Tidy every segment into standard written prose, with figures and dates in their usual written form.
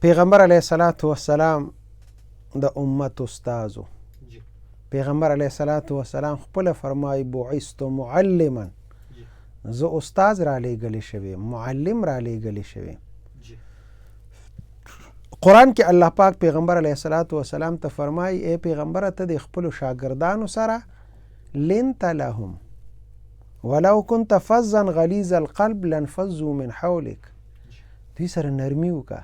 پیغمبر علیه الصلاة والسلام د امت استازو. پیغمبر علیه الصلاة والسلام خپل فرمای بعثت معلما، زه استاز را لېږلی شوی، معلم را لېږلی شوی. قرآن کې الله پاک پیغمبر علیه الصلاة والسلام ته فرمای ای پیغمبره ته د خپلو شاګردانو سره لنت لهم ولو كنت فظا غلیظ القلب لانفضوا من حولک، دوی سره نرمي وکړه.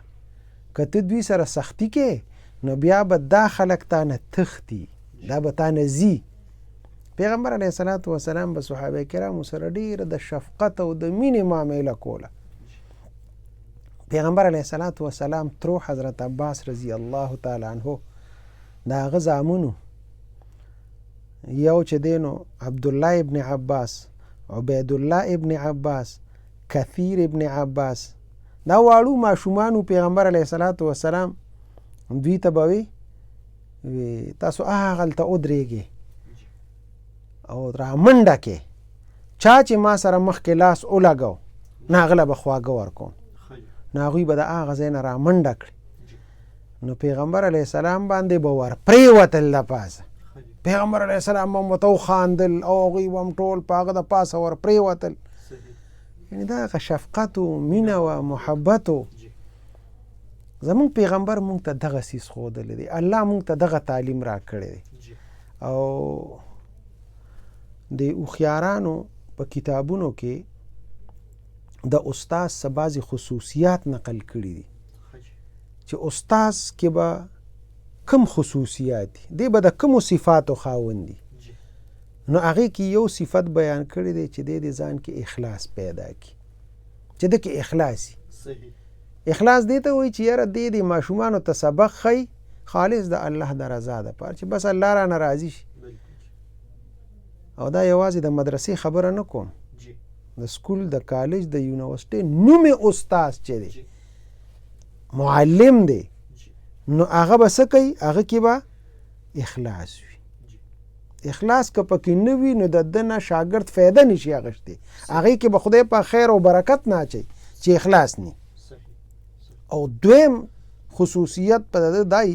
که ته دوی سره سختی کې نو بیا به دا خلک تا نه تښتي، دا به تا نه ځي. پیغمبر علیه الصلاة والسلام به صحابه کرامو سره ډېره د شفقت او د مینې معامله کوله. پیغمبر علیه الصلاة والسلام ترو حضرت عباس رضی الله تعالی عنه د هغه زامنو یو چې دی نو عبدالله ابن عباس، عبیدالله ابن عباس، کثیر ابن عباس، دا واړو ماشومانو پیغمبر علیه الصلاة والسلام دوی ته به وی تاسو هغلته ودرېږئ او را منډه کې چا چې ما سره مخکې لاس ولګو نه هغه له به خواږه ورکوم، نو هغوی به د هغه ځای نه را منډه کړي. نو پیغمبر علیه السلام باندې به ور پرېوتل د پاسه، پیغمبر علیه السلام به هم ورته وخاندل او هغوی به هم ټول په هغه د پاسه ور پرېوتل. یعنې دا هغه شفقت و مینه و محبت و. زمونږ پیغمبر مونږ ته دغه څیز ښودلی دی، الله مونږ ته دغه تعلیم را کړی دی. او د هوښیارانو په کتابونو کې د استاز څه بعضې خصوصیات نقل کړي دي چې استاز کې به کم خصوصیات دي، دی به د کمو صفاتو خاوند دي. نو هغې کې یو صفت بیان کړی دی چې دی د ځان کې اخلاص پیدا کړي، چې ده کې اخلاص وي. اخلاص دی ته وایي چې یاره دی د ماشومانو ته سبق ښیي خالص د الله د رضا دپاره چې بس الله رانه راضي شي. او دا یوازې د مدرسې خبره نه کوم، د سکول، د کالج، د یونیورسټۍ نومې استاز چې دی معلم دی، نو هغه به څه کوي؟ هغه کې به اخلاص وي. اخلاص که پکې نه وي نو د ده نه شاګرد فایده نشي اخیستی، هغې کې به خدای په خیر او برکت نه اچوي چې اخلاص نه. او دویم خصوصیت په ده دی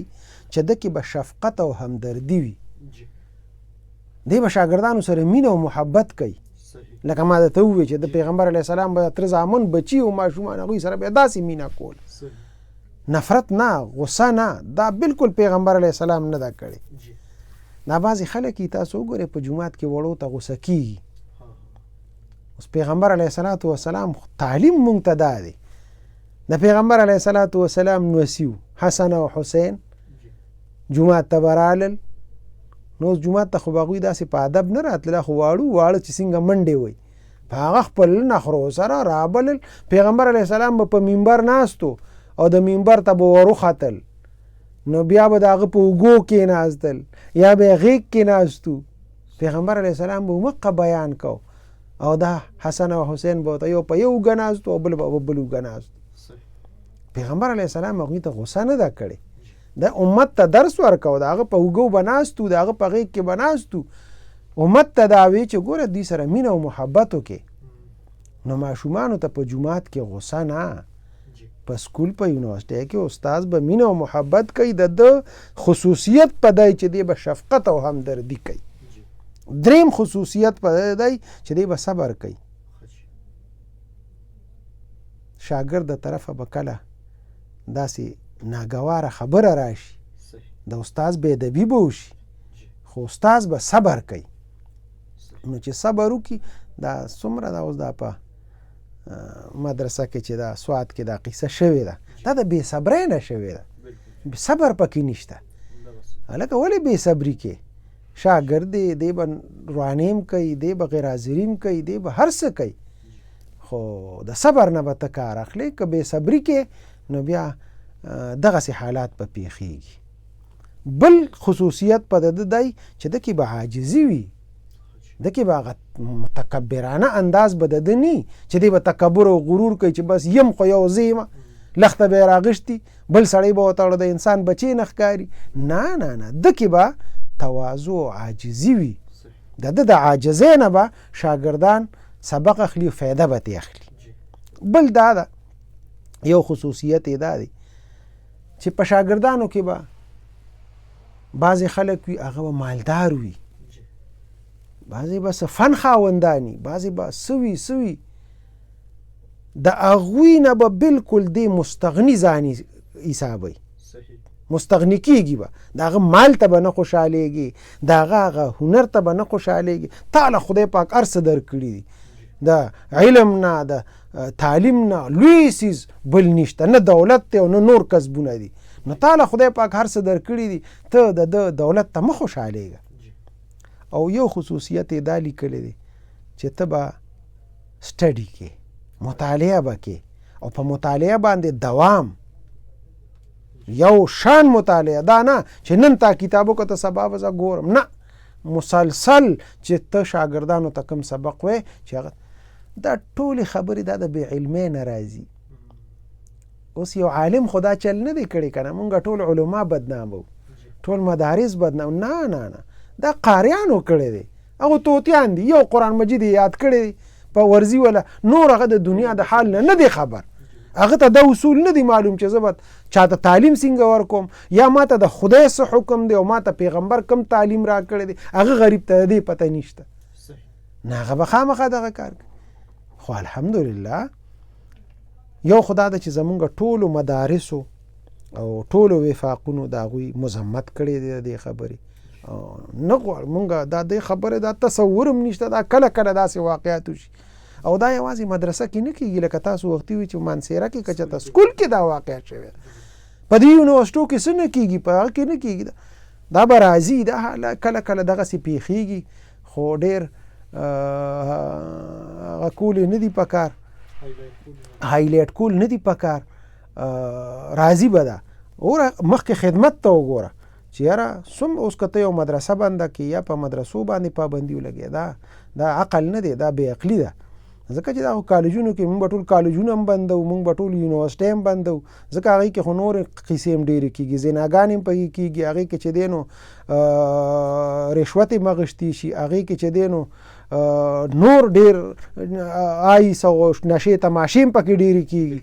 چې ده کې به شفقت او همدردي وي، دی به شاګردانو سره مینه او محبت کوي. لکه ما درته وویل چې د پیغمبر علیه السلام به تره زامن بچي او ماشومان هغوی سره به داسې مینه کول، نفرت نه، غصه نه، دا بالکل پیغمبر علیه السلام نه دا کړی. دا بعضې خلک یې تاسو وګورئ په جومات کې وړو ته غصه کېږي. اوس پیغمبر علیه الصلاة والسلام تعلیم مونږ ته دا دی. د پیغمبر علیه الصلاة والسلام نوسي حسن او حسین جومات ته به رالل، نو جومات ته خو به هغوی داسې په ادب نه راتلل، دا خو واړه چې څنګه منډې وی په هغه خپل نخرو سره رابلل. پیغمبر علیه السلام به په منبر ناستو او د منبر ته به وروختل، نو بیا به د هغه په اوږو کېناستل یا به یې غېږ کې ناستو. پیغمبر علیه السلام به مقه بیان کو او دا حسن او حسین به ورته یو په یو اوږه ناستو او بل به په بل اوږه ناستو. پیغمبر علیه السلام هغوی ته غصه نه ده کړې، د امت ته درس ورکو، د هغه په اوږو به ناستو، د هغه په غېږ کې به ناستو، امت ته دا وی چې ګوره دوی سره مینه او محبت وکړي. نو ماشومانو ته په جومات کې غصه نه، په سکول په یونیورسټۍ کې استاز به مینه او محبت کوي. د ده خصوصیت په دی چې دی به شفقت او همدردي کوي. دریم خصوصیت په دی چې دی به صبر کوي. شاګرد د طرفه به کله داسې ناګواره خبره راشي، د استاز بې ادبي به وشي، خو استاز به صبر کوي. نو چې صبر وکړي، دا څومره دا اوس دا په مدرسه کې چې دا سوات کې دا قصه شوې ده، دا د بې صبرۍ نه شوې ده، صبر پکې نشته. هلکه ولې بې صبري کې؟ شاګرد دی به روانیم کوي، دی به غیر حاضریم کوي، دی به هر څه کوي، خو د صبر نه به ته کار اخلې. که بې صبري کې نو بیا دغسې حالات به پیښیږي. بل خصوصیت په ده دی چې ده کې به عاجزي وي، ده کې به هغه متکبرانه انداز به د ده نه چې دی به تکبر او غرور کوي چې بس یم خو یو زه یمه، لخته به یې راغشتي، بل سړی به ورته د انسان بچی نه ښکاري. نه نه نه، ده کې به تواضع او عاجزي وي. د ده د عاجزۍ نه به شاګردان سبق اخلي او فایده به ترې اخلي. بل دا ده، یو خصوصیت یې دا دی چې په شاګردانو کې به بعضې خلک وي هغه به مالدار وي، بعضې به څه فن خاوندانی، بعضې به سوي د هغوی نه به بلکل دی مستغني ځاني حسابوي، مستغني کېږي به، د هغه مال ته به نه خوشحالېږي، د هغه هنر ته به نه خوشحالېږي. تعالی خدای پاک هر څه درکړي دي، د علم نه د تعلیم نه لوی څیز بل نشته، نه دولت دی او نه نور کسبونه دي. نو تعالی خدای پاک هر څه درکړي دي، ته د دولت ته مه خوشحالېږه. او یو خصوصیت یې دا لیکلی دی چې ته به سټډي کې مطالعه به کې، او په مطالعه باندې دوام، یو شان مطالعه، دا نه چې نن تا کتابو که ته سبا به زه ګورم، نه، مسلسل چې ته شاګردانو ته کوم سبق وی چې هغه دا ټولې خبرې دا د بې علمۍ نه راځي. اوس یو عالم خدا چل نه دی کړی که نه، مونږ ټول علما بدنامو، ټول مدارس بدنامو، نه دا قاریانو کړی دی، هغه طوطیان دي، یو قرآن مجید یاد کړی دی په ورزي ولا نور، هغه د دنیا د حال نه دی خبر، هغه ته دا اصول نه دی معلوم چې زه به چاته تعلیم څنګه ورکوم، یا ما ته د خدای څه حکم دی او ما ته پیغمبر کم تعلیم را کړی دی، هغه غریب ته دې پته نشته، نه هغه به خامخا دغه کار کوي. خو الحمدلله یو خدا ده چې زمونږ ټولو مدارسو او ټولو وفاقونو د هغوی مذمت کړی دی د دې خبرې، نه غواړو مونږ دا د خبره دا تصور هم نشته، دا کله کله داسې واقعات وشي. او دا یوازې مدرسه کې نه کېږي، لکه تاسو وختي وي چې مانسیره کې که چېرته سکول کې دا واقعات شوی، په دې یونیورسټو کې څه نه کېږي، په هغه کې نه کېږي، دا به راځي، دا کله کله دغسې پیښېږي، خو ډېر هغه کول یې نه دي په کار، هایلایټ کول نه دي په کار، راځي به دا وګوره مخکې خدمت ته وګوره چې یاره څوم اوس که ته یو مدرسه بنده کړي یا په مدرسو باندې پابندي ولګي، دا عقل نه دی، دا بې عقلي ده. ځکه چې دا خو کالجونو کې مونږ به ټول کالجونه هم بندو، مونږ به ټول یونیورسټۍ هم بندو، ځکه هغې کې خو نورې قیسې هم ډېرې کېږي، زناګانې هم پکې کېږي، هغې کې چې دی نو رشوت یې مغشتي شي، هغې کې چې دی نو نور ډېر آیس او نشې تماشې هم پکې ډېرې کېږي،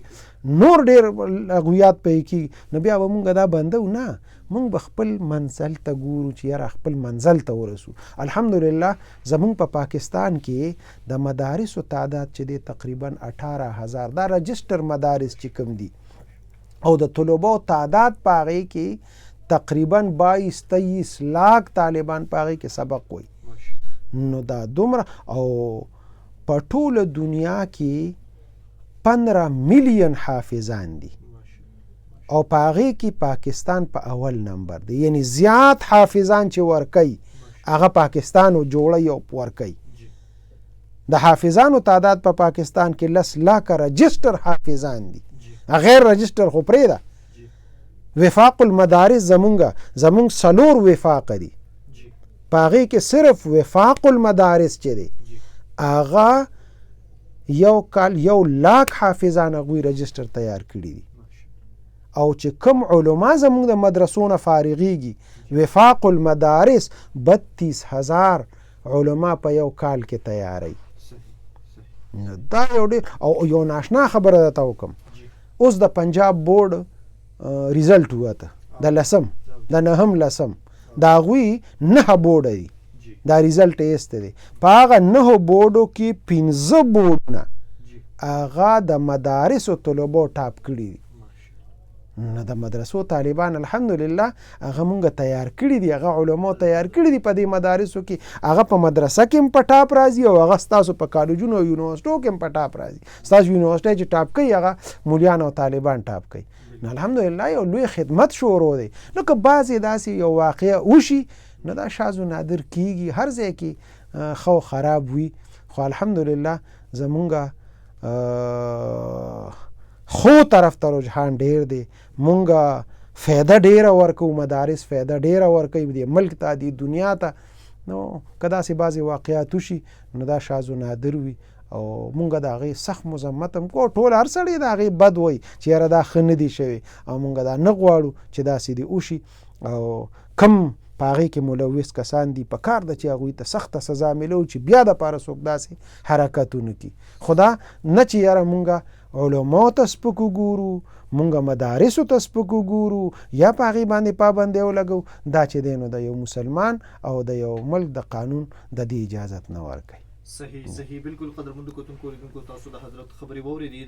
نور ډېر لغویات پکې کېږي. نو بیا به مونږ دا بندو نه، مونږ به خپل منزل ته ګورو چې یاره خپل منزل ته ورسو. الحمدلله زمونږ په پاکستان کې د مدارسو تعداد چې دی تقریبا 18,000 دا رجسټر مدارس چې کوم دي، او د طلباو تعداد په هغې کې تقریبا 22-23 لاک طالبان په هغې کې سبق وایي. نو دا دومره، او په ټوله دنیا کې 15 میلیون حافظان دي، او په هغې کې پاکستان په اول نمبر دی، یعنی زیات حافظان چې ورکوي هغه پاکستان او جوړوي او ورکوي. د حافظانو تعداد په پاکستان کې 10 لاکه رجسټر حافظان دي، غیر رجسټر خو پرېږده. وفاق المدارس زمونږ 4 وفاق دي، په هغې کې صرف وفاق المدارس چې دی هغه یو کال 1 لاک حافظان هغوی رجسټر تیار کړي دي. او چې کوم علما زمونږ د مدرسو نه فارغېږي، وفاق المدارس 32,000 علما په یو کال کې تیاری. دا یو ډېر، او یو ناشنا خبره درته وکړم، اوس د پنجاب بورډ ریزلټ ووته د 10م د 9م 10م، د هغوی 9 بورډه دي، دا ریزلټ یې ایسته دی. په هغه 9 بورډو کې 15 بورډونه هغه د مدارسو طلبو ټاپ کړي دي. نو د مدرسو طالبان الحمدلله هغه مونږ تیار کړي دي، هغه علماء تیار کړي دي په دې مدارسو کې، هغه په مدرسه کې هم په ټاپ راځي، او هغه ستاسو په کالجونو او یونیورسټو کې هم په ټاپ راځي. ستاسو یونیورسټۍ چې ټاپ کوي هغه مولیان او طالبان ټاپ کوي. نو الحمدلله یو لوی خدمت شروع دی. نو که بعضې داسې یو واقعه وشي نو دا شاذ و نادر کېږي، هر ځای کې خو خراب وي، خو الحمدلله زمونږ خو طرف ته رجحان ډیر دی. مونږه فایده ډیره ورکو، مدارس فایده ډیره ورکوي د ملک ته، د دنیا ته. نو که داسې بعضې واقعات وشي نو دا شاذ و نادر وي، او مونږ د هغې سخت مذمت هم کوو. ټول هر سړی د هغې بد وایي چې یاره دا ښه نه دي شوي، او مونږ دا نه غواړو چې داسې دې وشي. او کم په هغې کې ملوث کسان دي په کار ده چې هغوی ته سخته سزا میلو چې بیا دپاره څوک داسې حرکتونه کړي. خو دا نه چې یاره مونږ علماو ته سپک وګورو، مونږ مدارسو ته سپکو ګورو یا په هغې باندې پابندۍ ولګو، دا چې دی نو د یو مسلمان او د یو ملک د قانون د دې اجازت نه ورکوي. صحیح بالکل. قدرمنو کتونکو اوریدونکو، تاسو د حضرت خبرې واورېدې.